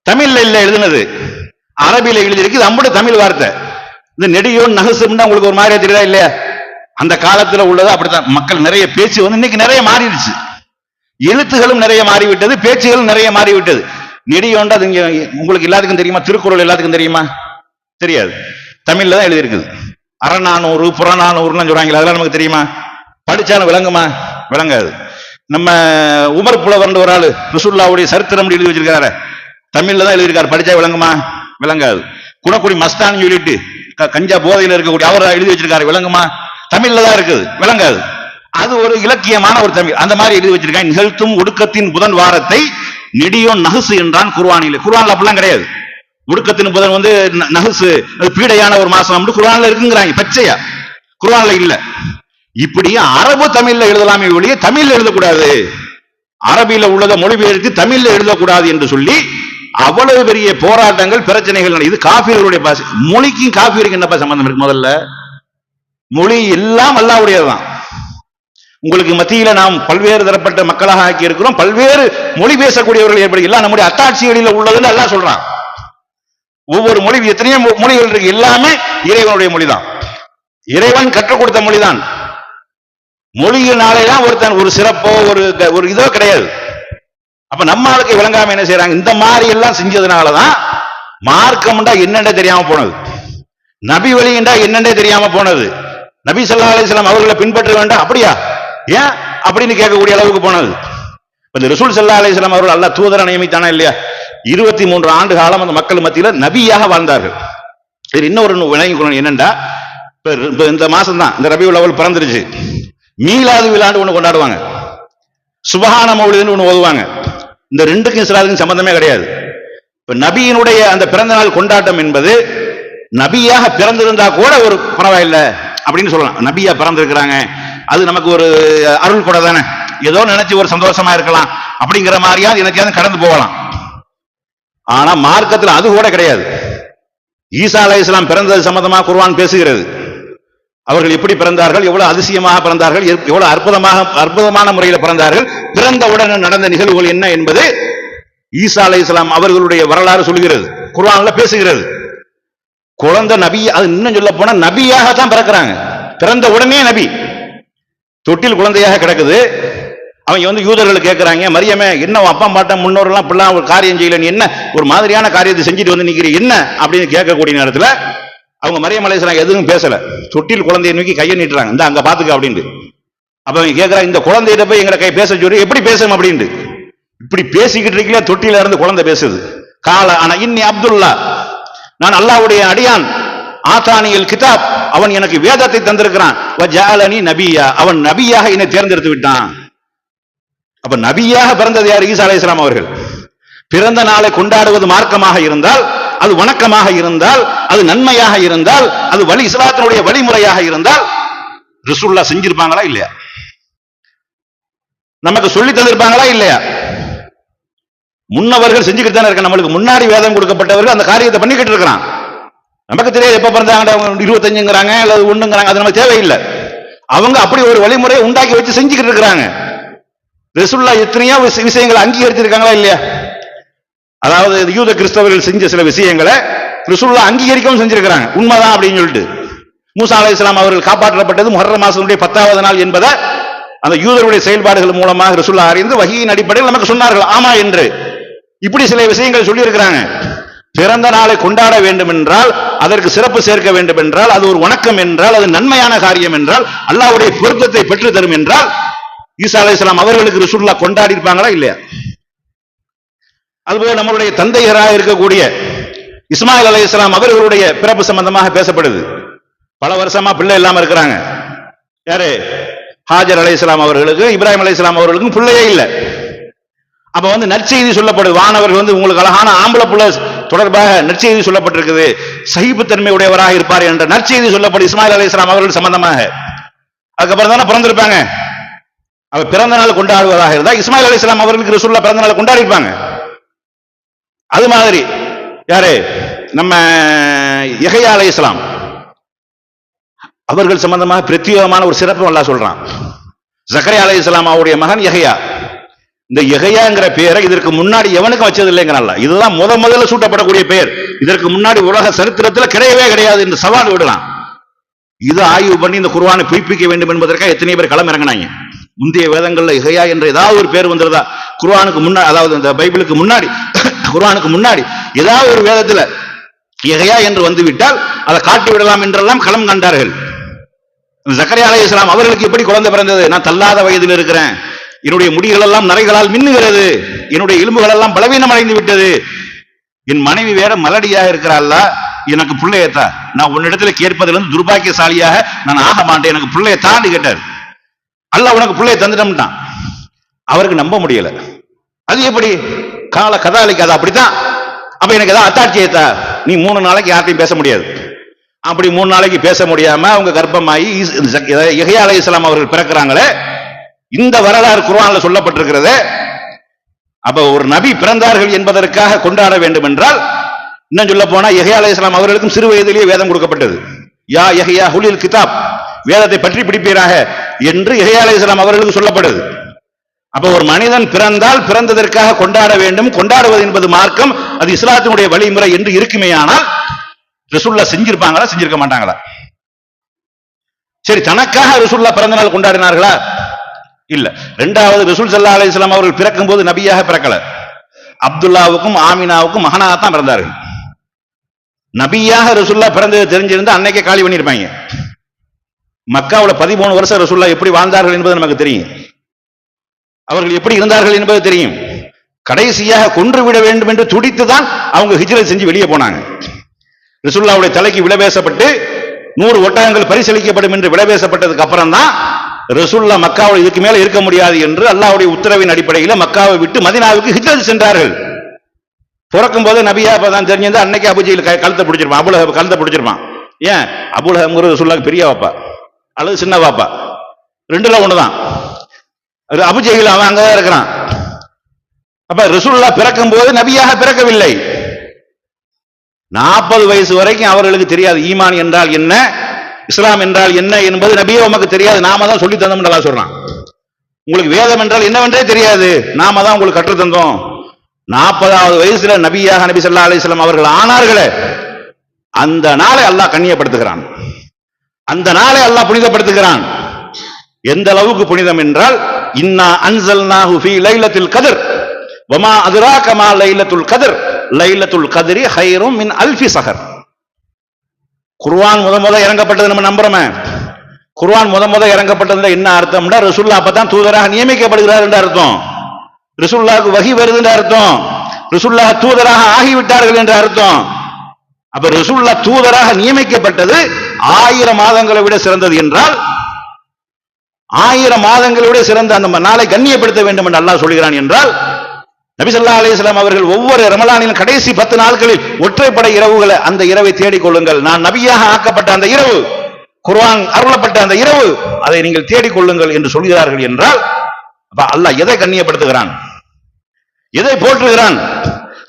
தமிழ்ல இல்ல எழுதுனது, அரபியில எழுதி இருக்கு. நம்முடைய தமிழ் வார்த்தை. இந்த நெடியோன் நஹ்ஸ் உங்களுக்கு ஒரு மாதிரியா தெரியுதா இல்லையா? அந்த காலத்துல உள்ளது அப்படித்தான். மக்கள் நிறைய பேச்சு இன்னைக்கு நிறைய மாறிடுச்சு, எழுத்துகளும் நிறைய மாறிவிட்டது, பேச்சுகளும் நிறைய மாறிவிட்டது. நெடியோண்டா உங்களுக்கு எல்லாத்துக்கும் தெரியுமா? திருக்குறள் எல்லாத்துக்கும் தெரியுமா? தெரியாது. தமிழ்ல தான் எழுதி இருக்குது. அறநானூறு புறநானூறுலாம் சொல்றாங்க, அதெல்லாம் நமக்கு தெரியுமா? படிச்சாலும் விளங்குமா? விளங்காது. நம்ம உமர் புலவர் ஒரு ஆளு ரசூலுல்லாஹ்வுடைய சரித்திரம் எழுதி வச்சிருக்காரு, தமிழ்ல தான் எழுதியிருக்காரு. படிச்சா விளங்குமா? விளங்காது. குணக்குடி மஸ்தான்னு சொல்லிட்டு கஞ்சா போதையில் இருக்கக்கூடிய அவர் எழுதி வச்சிருக்காரு, விளங்குமா? தமிழ்ல தான் இருக்குது, விளங்காது. அது ஒரு இலக்கியமான ஒரு தமிழ். அந்த மாதிரி எழுதி வச்சிருக்காங்க. நிகழ்த்தும் ஒடுக்கத்தின் புதன் வாரத்தை நெடியோன் நஹ்ஸ் என்றான் குர்ஆனில். குர்ஆன்ல அப்படிலாம் கிடையாது. ஒடுக்கத்தின் புதன் நஹ்ஸ், அது பீடையான ஒரு மாசம் குர்ஆன்ல இருக்குங்கிறாங்க பச்சையா, குர்ஆன்ல இல்ல. இப்படி அரபு தமிழ்ல எழுதலாமே ஒழிய தமிழ்ல எழுதக்கூடாது, அரபியில உள்ளதை மொழிபெயர்த்து தமிழ்ல எழுதக்கூடாது என்று சொல்லி அவ்வளவு பெரிய போராட்டங்கள் பிரச்சனைகள். இது காஃபிர்களுடைய பாஷை. மொழிக்கும் காஃபிருக்கு என்னப்பா சம்பந்தம் இருக்கு? முதல்ல மொழி எல்லாம் அல்லாஹ்வுடையதுதான். உங்களுக்கு மத்தியில நாம் பல்வேறு தரப்பட்ட மக்களாக ஆக்கி இருக்கிறோம், பல்வேறு மொழி பேசக்கூடியவர்கள் ஏற்படுத்தி எல்லாம் நம்முடைய அத்தாட்சிகளில் உள்ளதுன்னு அல்லாஹ் சொல்றான். ஒவ்வொரு மொழி, எத்தனையோ மொழிகள் இருக்கு, எல்லாமே இறைவனுடைய மொழிதான், இறைவன் கற்றுக் கொடுத்த மொழிதான். மொழியினாலேதான் ஒருத்தன் ஒரு சிறப்போ ஒரு இதோ கிடையாது. அப்ப நம்ம ஆளுக்கு விளங்காம என்ன செய்யறாங்க? இந்த மாதிரி எல்லாம் செஞ்சதுனாலதான் மார்க்கம்டா என்னென்ன தெரியாம போனது, நபி வழிண்டா என்னென்ன தெரியாம போனது, நபி ஸல்லல்லாஹு அலைஹி வஸல்லம் அவர்களை பின்பற்ற வேண்டாம் அப்படியா ஏன் அப்படின்னு கேட்கக்கூடிய அளவுக்கு போனது. ரசூல் ஸல்லல்லாஹு அலைஹி வஸல்லம் அவர்கள் அல்லாஹ் தூதரை நியமித்தானா இல்லையா? 23 ஆண்டு காலம் அந்த மக்கள் மத்தியில நபியாக வாழ்ந்தார்கள். இது இன்னொரு விளங்கிக்கணும் என்னண்டா, இந்த மாசம் தான் இந்த ரபியுல் அவ்வல் பிறந்துருச்சு, மீலாது விழாண்டு ஒண்ணு கொண்டாடுவாங்க, சுபஹான மௌலிதுன்னு ஒண்ணு ஓதுவாங்க. இந்த ரெண்டுக்கும் இஸ்லாத்துக்கும் சம்பந்தமே கிடையாது. இப்ப நபியினுடைய அந்த பிறந்த நாள் கொண்டாட்டம் என்பது நபியாக பிறந்திருந்தா கூட ஒரு பரவாயில்லை அப்படின்னு சொல்லலாம். நபியா பிறந்திருக்கிறாங்க, அது நமக்கு ஒரு அருள் கூட தானே, ஏதோ நினைச்சு ஒரு சந்தோஷமா இருக்கலாம் அப்படிங்கிற மாதிரியா எனக்கு கடந்து போகலாம். ஆனா மார்க்கத்தில் அது கூட கிடையாது. ஈசா அலைஹிஸ்ஸலாம் பிறந்தது சம்பந்தமா குர்ஆன் பேசுகிறது. அவர்கள் எப்படி பிறந்தார்கள், எவ்வளவு அதிசயமாக பிறந்தார்கள், எவ்வளவு அற்புதமான முறையில் பிறந்தார்கள், பிறந்த உடனே நடந்த நிகழ்வுகள் என்ன என்பது ஈசா அலைஹிஸ்ஸலாம் அவர்களுடைய வரலாறு சொல்கிறது, குர்ஆன்ல பேசுகிறது. குழந்தை நபி, அது இன்னும் சொல்ல போனா நபியாகத்தான் பிறக்கிறாங்க, பிறந்த உடனே நபி. தொட்டில் குழந்தையாக கிடக்குது. அவங்க யூதர்கள் கேட்கிறாங்க, மரியமே என்ன அப்பா பாட்ட முன்னோரெல்லாம் இப்படிலாம் ஒரு காரியம் செய்யல, நீ என்ன ஒரு மாதிரியான காரியத்தை செஞ்சுட்டு வந்து நிக்கிற என்ன அப்படின்னு கேட்கக்கூடிய நேரத்தில் அவங்க மரியம் அலைஹிஸ்ஸலாம் எதுவும் பேசல, தொட்டில் குழந்தையை நோக்கி கையை நீட்டுறாங்க, இந்த அங்க பாத்துக்க அப்படின்ட்டு. அப்ப அவங்க கேட்கறாங்க, இந்த குழந்தையிட்ட போய் எங்களை கை பேச சொல்லி எப்படி பேசணும் அப்படின்ட்டு. இப்படி பேசிக்கிட்டு இருக்கீங்களா, தொட்டில இருந்து குழந்தை பேசுது. கால ஆனா இன்னி அப்துல்லா, நான் அல்லாஹ்வுடைய அடியான், ஆத்தானியல் கிதாப், அவன் எனக்கு வேதத்தை தந்திருக்கிறான், வஜஅலனி நபியா, அவன் நபியாக என்னை தேர்ந்தெடுத்து விட்டான். அப்ப நபியாக பிறந்தது யார்? ஈசா அலைஹிஸ்ஸலாம் அவர்கள். பிறந்த நாளை கொண்டாடுவது மார்க்கமாக இருந்தால், அது வணக்கமாக இருந்தால், அது நன்மையாக இருந்தால், அது இஸ்லாத்தினுடைய வழிமுறையாக இருந்தால் ரசூலுல்லாஹ் செஞ்சிருப்பாங்களா இல்லையா? நமக்கு சொல்லி தந்திருப்பாங்களா இல்லையா? முன்னவர்கள் செஞ்சுக்கிட்டு தானே இருக்க. நம்மளுக்கு முன்னாடி வேதம் கொடுக்கப்பட்டவர்கள் அந்த காரியத்தை பண்ணிக்கிட்டு இருக்கிறான். நமக்கு தெரியாது எப்ப பிறந்தாங்க, 25ங்கிறாங்க அல்லது 1ங்கிறாங்க, அது நமக்கு தேவையில்லை. அவங்க அப்படி ஒரு வழிமுறையை உண்டாக்கி வச்சு செஞ்சுக்கிட்டு இருக்கிறாங்க. ரசூலுல்லாஹ் எத்தனையோ விஷயங்களை அங்கீகரிச்சிருக்காங்களா இல்லையா? அதாவது யூத கிறிஸ்தவர்கள் செஞ்ச சில விஷயங்களை ரசூலுல்லாஹ் அங்கீகரிக்கவும் செஞ்சிருக்கிறாங்க, உண்மைதான் அப்படின்னு சொல்லிட்டு. மூசா அலைஹிஸ்ஸலாம் அவர்கள் காப்பாற்றப்பட்டது முஹர்ரம் மாசத்துடைய 10வது நாள் என்பதை அந்த யூதருடைய செயல்பாடுகள் மூலமாக ரசூலுல்லாஹ் அறிந்து வஹீயின் அடிப்படையில் நமக்கு சொன்னார்கள் ஆமா என்று. இப்படி சில விஷயங்கள் சொல்லி இருக்கிறாங்க. பிறந்த நாளை கொண்டாட வேண்டும் என்றால், அதற்கு சிறப்பு சேர்க்க வேண்டும் என்றால், அது ஒரு வணக்கம் என்றால், அது நன்மையான காரியம் என்றால், அல்லாஹ்வுடைய பொருத்தத்தை பெற்று தரும் என்றால், ஈசா அலைஹிஸ்ஸலாம் அவர்களுக்கு ரசூலுல்லாஹ் கொண்டாடி இருப்பாங்களா இல்லையா? அதுபோல நம்மளுடைய தந்தையராக இருக்கக்கூடிய இஸ்மாயில் அலைஹிஸ்ஸலாம் அவர்களுடைய பிறப்பு சம்பந்தமாக பேசப்படுது. பல வருஷமா பிள்ளை இல்லாம இருக்கிறாங்க. யாரு? ஹாஜர் அலைஹிஸ்ஸலாம் அவர்களுக்கு, இப்ராஹிம் அலைஹிஸ்ஸலாம் அவர்களுக்கும் பிள்ளையே இல்லை. அப்ப நற்செய்தி சொல்லப்படுது, வானவர்கள் உங்களுக்கு அழகான ஆம்பளை புள்ள தொடர்பாக நற்செய்தி சொல்லப்பட்டிருக்குது, சகிப்புத்தன்மை உடையவராக இருப்பார் என்ற நற்செய்தி சொல்லப்படும் இஸ்மாயில் அலைஹிஸ்ஸலாம் அவர்கள் சம்பந்தமாக. அதுக்கப்புறம் தானே பிறந்திருப்பாங்க. அவ பிறந்த நாள் கொண்டாடுவதாக இருந்தால் இஸ்மாயில் அலைஹிஸ்ஸலாம் அவர்களுக்கு ரசூலுல்லாஹ் பிறந்த நாள் கொண்டாடி இருப்பாங்க. அது மாதிரி யாரு நம்ம யஹ்யா அலைஹிஸ்ஸலாம் அவர்கள் சம்பந்தமாக பிரத்யேகமான ஒரு சிறப்பு அல்லாஹ் சொல்றான். ஜக்கரியா அலைஹிஸ்ஸலாம் அவருடைய மகன் யஹ்யா. இந்த யஹ்யாங்கிற பெயரை இதற்கு முன்னாடி எவனுக்கும் வச்சது இல்லைங்கிறான்ல. இதுதான் முதல்ல சூட்டப்படக்கூடிய பெயர். இதற்கு முன்னாடி உலக சரித்திரத்தில் கிடையவே கிடையாது என்று சவால் விடலாம். இது ஆய்வு பண்ணி இந்த குர்ஆனை பொய்ப்பிக்க வேண்டும் என்பதற்காக எத்தனை பேர் களம் இறங்கினாங்க. முந்தைய வேதங்கள்ல யஹ்யா என்ற ஏதாவது ஒரு பேர் வந்துருதா? குர்ஆனுக்கு முன்னாடி, அதாவது இந்த பைபிளுக்கு முன்னாடி, குர்ஆனுக்கு முன்னாடி ஏதாவது ஒரு வேதத்துல யஹ்யா என்று வந்துவிட்டால் அதை காட்டி விடலாம் என்றெல்லாம் களம் கண்டார்கள். ஜக்கரியா அலைஹிஸ்ஸலாம் அவர்களுக்கு எப்படி குழந்தை பிறந்தது? நான் தள்ளாத வயதில் இருக்கிறேன், என்னுடைய முடிகள் எல்லாம் நரைகளால் மின்னுகிறது, என்னுடைய எலும்புகள் எல்லாம் பலவீனம் அடைந்து விட்டது, என் மனைவி வேற மலடியாக இருக்கிறாள், எனக்கு பிள்ளையத்தா, நான் உன்னிடத்துல கேட்பதிலிருந்து துர்பாக்கியசாலியாக நான் ஆக மாட்டேன், எனக்கு பிள்ளைய தாண்டி கேட்டார். அல்லாஹ் உனக்கு பிள்ளைய தந்துட்டோம்ட்டான். அவருக்கு நம்ப முடியல. அது எப்படி கால கதாலிக்கு? அது அப்படித்தான். அப்ப எனக்கு ஏதாவது அத்தாட்சியத்தா, நீ 3 நாளைக்கு யார்ட்டையும் பேச முடியாது. அப்படி 3 நாளைக்கு பேச முடியாம அவங்க கர்ப்பமாயி யஹ்யா அலைஹிஸ்ஸலாம் அவர்கள் பிறக்கிறாங்களே, இந்த வரலாறு குர்ஆன்ல சொல்லப்பட்டிருக்கிறது. அப்ப ஒரு நபி பிறந்தார்கள் என்பதற்காக கொண்டாட வேண்டும் என்றால், இன்னும் சொல்ல போனா யஹ்யா அலைஹிஸ்ஸலாம் அவர்களுக்கும் சிறு வயதிலேயே வேதம் கொடுக்கப்பட்டது. யா யஹ்யா ஹுலில் கிதாப், வேதத்தை பற்றி பிடிப்பீராக என்று யஹ்யா அலைஹிஸ்ஸலாம் அவர்களுக்கு சொல்லப்படுது. அப்ப ஒரு மனிதன் பிறந்தால் பிறந்ததற்காக கொண்டாட வேண்டும். கொண்டாடுவது என்பது மார்க்கம், அது இஸ்லாத்தினுடைய வழிமுறை என்று இருக்குமேயானால் ரசூலுல்லாஹ் செஞ்சிருப்பாங்களா, செஞ்சிருக்க மாட்டாங்களா? சரி, தனக்காக ரசூலுல்லாஹ் பிறந்த நாள் கொண்டாடினார்களா? இல்ல. இரண்டாவது, ரசூல் ஸல்லல்லாஹு அலைஹி வஸல்லம் அவர்கள் பிறக்கும் போது நபியாக பிறக்கல. அப்துல்லாவுக்கும் ஆமினாவுக்கும் மகனாக தான் பிறந்தார்கள். நபியாக ரசூலுல்லாஹ் பிறந்தது தெரிஞ்சிருந்தா அன்னைக்கே காலி பண்ணிருப்பாங்க. மக்காவுல 13 வருஷம் ரசூலுல்லாஹ் எப்படி வாழ்ந்தார்கள் என்பது நமக்கு தெரியும். அவர்கள் எப்படி இருந்தார்கள் என்பது தெரியும். கடைசியாக கொன்று விட வேண்டும் என்று துடித்துதான் அவங்க ஹிஜ்ரத் செஞ்சு வெளியே போனாங்க. ரசூலுல்லாஹ்வுடைய தலைக்கு விலவேசப்பட்டு 100 ஒட்டகங்கள் பரிசளிக்கப்படும் என்று விலவேசப்பட்டதுக்கு அப்புறம் தான் ரசூலுல்லாஹ் மக்காவில் இதுக்கு மேல இருக்க முடியாது என்று அல்லாஹ்வுடைய உத்தரவின் அடிப்படையில் மக்காவை விட்டு மதீனாவுக்கு ஹிஜ்ரத் சென்றார்கள். பிறக்கும் போது நபியா தான் தெரிஞ்சிருந்தா அன்னைக்கு அபூஜஹல் கழுத்தை பிடிச்சிருப்பான், அபூலஹப் கழுத்தை பிடிச்சிருப்பான். ஏன்? அபூலஹப்ங்கிறது ரசூலுல்லாஹ்க்கு பெரிய வாப்பா அல்லது சின்ன வாப்பா, ரெண்டுல ஒண்ணுதான். அபூஜஹல் அவன் அங்கதான் இருக்கிறான். அப்ப ரசூலுல்லாஹ் பிறக்கும் போது நபியாக பிறக்கவில்லை. 40 வயசு வரைக்கும் அவர்களுக்கு தெரியாது ஈமான் என்றால் என்ன, இஸ்லாம் என்றால் என்ன என்பது நபியே உமக்கு தெரியாது, நாம தான் சொல்லி தந்தோம் நல்லா சொல்றான். உங்களுக்கு வேதம் என்றால் என்னவென்றே தெரியாது, நாம தான் உங்களுக்கு கற்று தந்தோம். 40வது வயசுல நபியாக நபி ஸல்லல்லாஹு அலைஹி வஸல்லம் அவர்கள் ஆனார்களே, அந்த நாளை அல்லாஹ் கண்ணியப்படுத்துகிறான், அந்த நாளை அல்லாஹ் புனிதப்படுத்துகிறான். எந்த அளவுக்கு புனிதம் என்றால், இன்னா அன்ஸல்நாஹு ஃபீ லைலத்துல் கத்ர் வமா அத்ராக மா லைலத்துல் கத்ர் லைலத்துல் கத்ரி ஹைரும் மின் அல்ஃபி ஸஹர். குர்ஆன் முத இறங்கப்பட்டது நம்ம நம்புறோமே. குர்ஆன் முத இறங்கப்பட்டதுல என்ன அர்த்தம்னா, ரசூலுல்லாஹ் அப்பதான் தூதராக நியமிக்கப்படுகிறார் என்ற அர்த்தம். ரசூலுல்லாஹ்வுக்கு வஹி வருது என்ற அர்த்தம். ரசூலுல்லாஹ் தூதராக ஆகிவிட்டார்கள் என்ற அர்த்தம். அப்ப ரசூலுல்லாஹ் தூதராக நியமிக்கப்பட்டது 1000 மாதங்களை விட சிறந்தது என்றால், 1000 மாதங்களை விட சிறந்த அந்த நாளை கண்ணியப்படுத்த வேண்டும் என்று அல்லாஹ் சொல்கிறான் என்றால், நபி ஸல்லல்லாஹு அலைஹி வஸல்லம் அவர்கள் ஒவ்வொரு ரமலானின் கடைசி 10 நாட்களில் ஒற்றைப்படை இரவுகளை, அந்த இரவை தேடிக் கொள்ளுங்கள், நான் நபியாக ஆக்கப்பட்ட அந்த இரவு, குர்ஆன் அருளப்பட்ட அந்த இரவு, அதை நீங்கள் தேடிக் கொள்ளுங்கள் என்று சொல்கிறார்கள் என்றால், அப்ப அல்லாஹ் எதை கண்ணியப்படுத்துகிறான், எதை போற்றுகிறான்?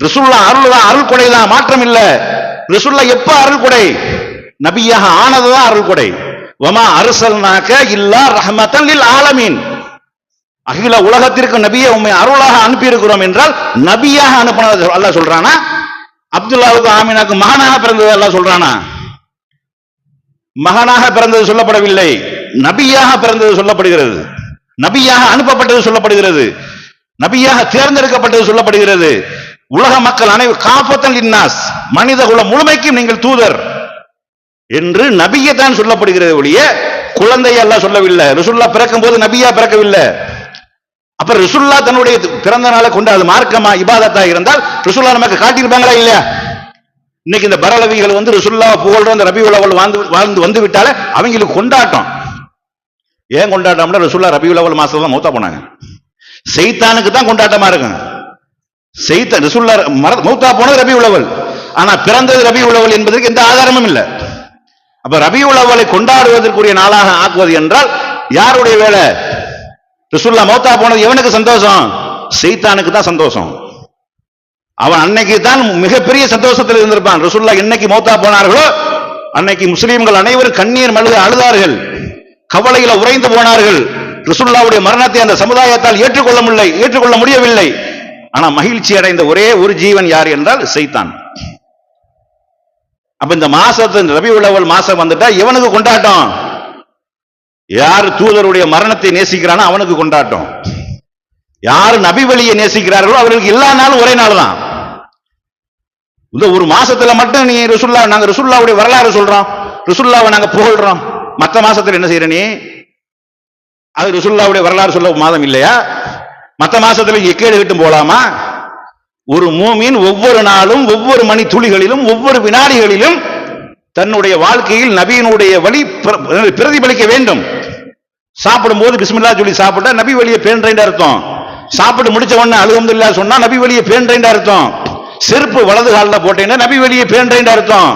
ரசூலுல்லாஹ் அருள்தான், அருள் கொடைதான், மாற்றம் இல்ல. ரசூலுல்லாஹ் எப்ப அருள் கொடை? நபியாக ஆனதுதான் அருள் கொடை. வமா அர்ஸல்நாக இல்லா ரஹ்மத்தன் லில் ஆலமீன். அகில உலகத்திற்கு நபியை உம்மை அருளாக அனுப்பி இருக்கிறோம் என்றால், நபியாக அனுப்பினது அல்லாஹ் சொல்றானா? அப்துல்லாவுக்கு ஆமினாக்கு மகனாக பிறந்தது அல்லாஹ் சொல்றானா? மகனாக பிறந்தது சொல்லப்படவில்லை, நபியாக பிறந்தது சொல்லப்படுகிறது, நபியாக அனுப்பப்பட்டது சொல்லப்படுகிறது, நபியாக தேர்ந்தெடுக்கப்பட்டது சொல்லப்படுகிறது. உலக மக்கள் அனைவரும் காஃபத்தன் லின்னாஸ், மனித குலம் முழுமைக்கும் நீங்கள் தூதர் என்று நபியை தான் சொல்லப்படுகிறது ஒழிய குழந்தை அல்லாஹ் சொல்லவில்லை. ரசூலுல்லாஹ் பிறக்கும் போது நபியா பிறக்கவில்லை. அப்ப ரசூலுல்லாஹ் தன்னுடைய பிறந்த நாளை கொண்டாடு மார்க்கமா இபாதத்தா இருந்தால் ரசூலுல்லாஹ் நமக்கு காட்டியிருப்பாங்களா இல்லையா? இன்னைக்கு இந்த பரலவிகள் வந்து ரசூலுல்லாஹ் புகழ்ற அந்த ரபியுல் அவ்வல் வாழ்ந்து வந்து விட்டாலே அவங்களுக்கு கொண்டாட்டம். ஏன் கொண்டாட்டம்னா, ரசூலுல்லாஹ் ரபியுல் அவ்வல் மாசத்துல தான் மௌத்தா போனாங்க. சைத்தானுக்கு தான் கொண்டாட்டமா இருக்கும். சைத்தான் ரசூலுல்லாஹ் மௌத்தா போனது ரபியுல் அவ்வல், ஆனா பிறந்தது ரபியுல் அவ்வல் என்பதற்கு எந்த ஆதாரமும் இல்லை. அப்ப ரபியுல் அவ்வலை கொண்டாடுவதற்குரிய நாளாக ஆக்குவது என்றால் யாருடைய வேலை? ரசூலுல்லாஹ் மௌத்தா போனது எவனுக்கு சந்தோஷம்? சைத்தானுக்கு தான் சந்தோஷம். அவன் அன்னைக்கு தான் மிகப்பெரிய சந்தோஷத்தில் இருந்திருப்பான். ரசூலுல்லாஹ் என்னைக்கு மௌத்தா போனார்களோ அன்னைக்கு முஸ்லிம்கள் அனைவரும் கண்ணீர் மல்க அழுதார்கள், கவலையில உறைந்து போனார்கள். ரசூலுல்லாஹ்வுடைய மரணத்தை அந்த சமுதாயத்தால் ஏற்றுக்கொள்ள முடியவில்லை. ஆனா மகிழ்ச்சி அடைந்த ஒரே ஒரு ஜீவன் யார் என்றால் சைத்தான். அப்ப இந்த மாசத்து ரபியுல் அவ்வல் மாசம் வந்துட்டா இவனுக்கு கொண்டாட்டம். யார் தூதருடைய மரணத்தை நேசிக்கிறானோ அவனுக்கு கொண்டாட்டம். யார் நபி வழியை நேசிக்கிறார்களோ அவர்களுக்கு எல்லா நாளும் ஒரே நாள் தான். இந்த ஒரு மாசத்துல மட்டும் நீ நாங்க ரசூலுல்லாஹ்வுடைய வரலாறு சொல்றோம், ரசூலுல்லாஹ்வை நாங்க புகழ்றோம். மற்ற மாசத்துல என்ன செய்யற நீ? அது ரசூலுல்லாஹ்வுடைய வரலாறு சொல்ல மாதம் இல்லையா? மற்ற மாசத்துல எக்கேடு கிட்டும் போலாமா? ஒரு மூமின் ஒவ்வொரு நாளும் ஒவ்வொரு மணி துளிகளிலும் ஒவ்வொரு வினாடிகளிலும் தன்னுடைய வாழ்க்கையில் நபியினுடைய வழி பிரதிபலிக்க வேண்டும். சாப்பிடும் போது பிஸ்மில்லா சொல்லி சாப்பிட்டா நபி வழியை பேணுறேன் அர்த்தம். சாப்பிட்டு முடிச்ச உடனே அல்ஹம்துலில்லாஹ் சொன்னா நபி வழியை பேணுறேன் அர்த்தம். செருப்பு வலது காலில் போட்டேன்னா நபி வழியை பேணுறேன் அர்த்தம்.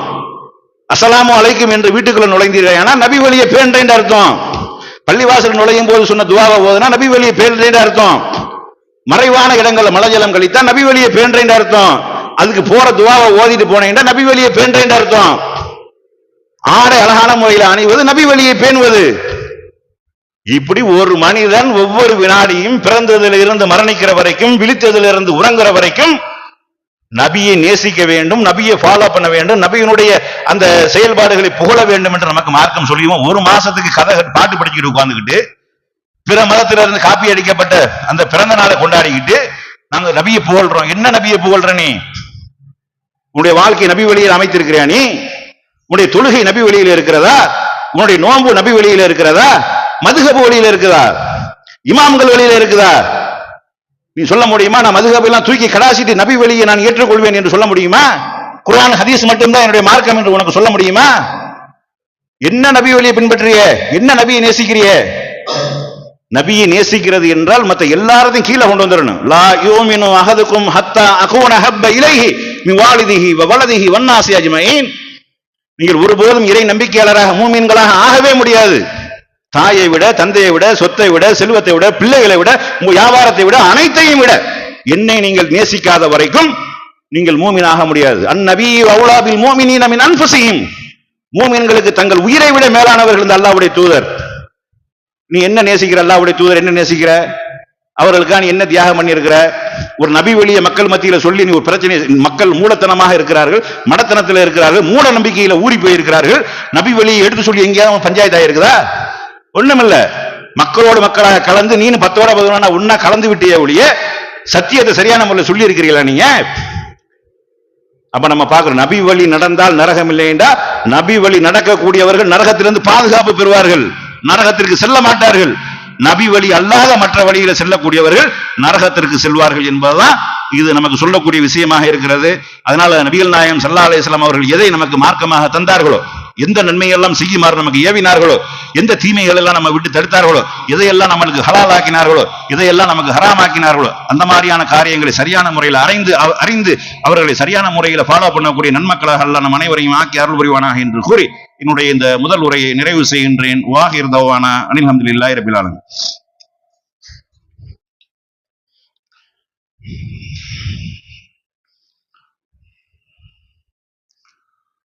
அஸ்ஸலாமு அலைக்கும் என்று வீட்டுக்குள்ள நுழைந்தீங்கன்னா நபி வழியை பேணுறேன் அர்த்தம். பள்ளிவாசல் நுழையும் போது சொன்ன துவாவை ஓதுனா நபி வழியை பேணுறேன் அர்த்தம். மறைவான இடங்கள்ல மலஜலம் கழித்தா நபி வழியை பேணுறேன் அர்த்தம். அதுக்கு போற துவாவை ஓதிட்டு போனீங்கன்னா நபி வழியை பேணுறேன் அர்த்தம். ஆடை அழகான முறையில் அணிவது நபி வழியை பேணுவது. இப்படி ஒரு மனிதன் ஒவ்வொரு வினாடியும் பிறந்ததில் இருந்து மரணிக்கிற வரைக்கும், விழித்ததில் இருந்து உறங்குற வரைக்கும் நபியை நேசிக்க வேண்டும், நபியை ஃபாலோ பண்ண வேண்டும், நபியினுடைய அந்த செயல்பாடுகளை புகழ வேண்டும் என்று நமக்கு மார்க்கம் சொல்லியும் ஒரு மாசத்துக்கு கதை பாட்டு படிச்சுட்டு உட்கார்ந்துக்கிட்டு பிற மதத்திலிருந்து காப்பி அடிக்கப்பட்ட அந்த பிறந்த நாளை கொண்டாடிக்கிட்டு நாங்க நபியை புகழ்றோம். என்ன நபியை புகழ்ற நீ? உன்னுடைய வாழ்க்கை நபி வழியில் அமைத்திருக்கிறியா? நீ உன்னுடைய தொழுகை நபி வழியில் இருக்கிறதா? உன்னுடைய நோன்பு நபி வழியில் இருக்கிறதா? மதுஹப் வழியில் இருக்குதா? இமாம்கள் வழியில் இருக்குதா? நீ சொல்ல முடியுமா? நான் மதுஹப் எல்லாம் தூக்கி கடாசிட்டு நபி வழியை நான் ஏற்றுக்கொள்வேன் என்று சொல்ல முடியுமா? குர்ஆன் ஹதீஸ் மட்டும்தான் என்னுடைய மார்க்கம் என்று உனக்கு சொல்ல முடியுமா? என்ன நபி வழியை பின்பற்றிய? என்ன நபியை நேசிக்கிறிய? நபியை நேசிக்கிறது என்றால் மற்ற எல்லாரையும் கீழே கொண்டு வந்துடணும். லா யூமினு அஹதுக்கும் ஹத்தா அகூன ஹப்ப இலைஹி மின் வாலிதிஹி வ வலதிஹி வன்னாஸி அஜ்மஈன். நீங்கள் ஒருபோதும் இறை நம்பிக்கையாளராக மூமின்களாக ஆகவே முடியாது. தாயை விட, தந்தையை விட, சொத்தை விட, செல்வத்தை விட, பிள்ளைகளை விட, வியாபாரத்தை விட, அனைத்தையும் விட என்னை நீங்கள் நேசிக்காத வரைக்கும் நீங்கள் மூமினாக முடியாது. அந்நபி அவுலா பில் முஃமினீன மின் அன்ஃபுஸிஹிம். மூமின்களுக்கு தங்கள் உயிரை விட மேலானவர்கள் இந்த அல்லாஹ்வுடைய தூதர். நீ என்ன நேசிக்கிற? அல்லாஹ்வுடைய தூதர் என்ன நேசிக்கிற? அவர்களுக்காக நீ என்ன தியாகம் பண்ணி இருக்கிற? ஒரு நபி வழியை மக்கள் மத்தியில சொல்லி நீ ஒரு பிரச்சனை, மக்கள் மூலத்தனமாக இருக்கிறார்கள், மடத்தனத்தில் இருக்கிறார்கள், மூட நம்பிக்கையில ஊறி போயிருக்கிறார்கள். நபி வழியை எடுத்து சொல்லி எங்கேயாவது பஞ்சாயத்து ஆயிருக்குதா? ஒண்ணுமில்ல. மக்களோடு மக்களாக கலந்து நீ 10ஓட 11 ஒன்னா கலந்து விட்டிய ஒழிய சத்தியத்தை சரியான முறையில் சொல்லி இருக்கிறீங்களா நீங்க? அப்ப நம்ம பார்க்கிறோம், நபி வழி நடந்தால் நரகம் இல்லைண்டா நபி வழி நடக்கக்கூடியவர்கள் நரகத்திலிருந்து பாதுகாப்பு பெறுவார்கள், நரகத்திற்கு செல்ல மாட்டார்கள். நபி வழி அல்லாத மற்ற வழியில செல்லக்கூடியவர்கள் நரகத்திற்கு செல்வார்கள் என்பதுதான் இது நமக்கு சொல்லக்கூடிய விஷயமாக இருக்கிறது. அதனால நபிகள் நாயகம் ஸல்லல்லாஹு அலைஹி வஸல்லம் அவர்கள் எதை நமக்கு மார்க்கமாக தந்தார்களோ, எந்த நன்மையெல்லாம் செய்யுமாறு நமக்கு ஏவினார்களோ, எந்த தீமைகள் எல்லாம் நம்ம விட்டு தடுத்தார்களோ, எதையெல்லாம் நம்மளுக்கு ஹலால் ஆக்கினார்களோ, எதையெல்லாம் நமக்கு ஹராம் ஆக்கினார்களோ, அந்த மாதிரியான காரியங்களை சரியான முறையில் அறிந்து அவர்களை சரியான முறையில் ஃபாலோ பண்ணக்கூடிய நன்மக்களாக அல்லாஹ் நம் அனைவரையும் ஆக்கி அருள் புரிவானாக என்று கூறி என்னுடைய இந்த முதல் உரையை நிறைவு செய்கின்றேன். வாஹிர் தவானா அனில் ஹம்துலில்லாஹி ரப்பில் ஆலமீன்.